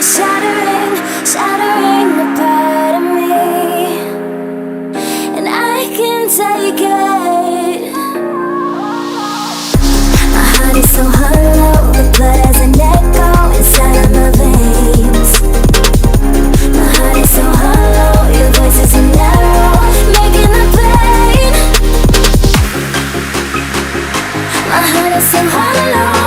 shattering, shattering a part of me, and I can take it. My heart is so hollow, the blood has an echo inside of my veins. My heart is so hollow, your voice is an arrow, making the pain. My heart is so hollow.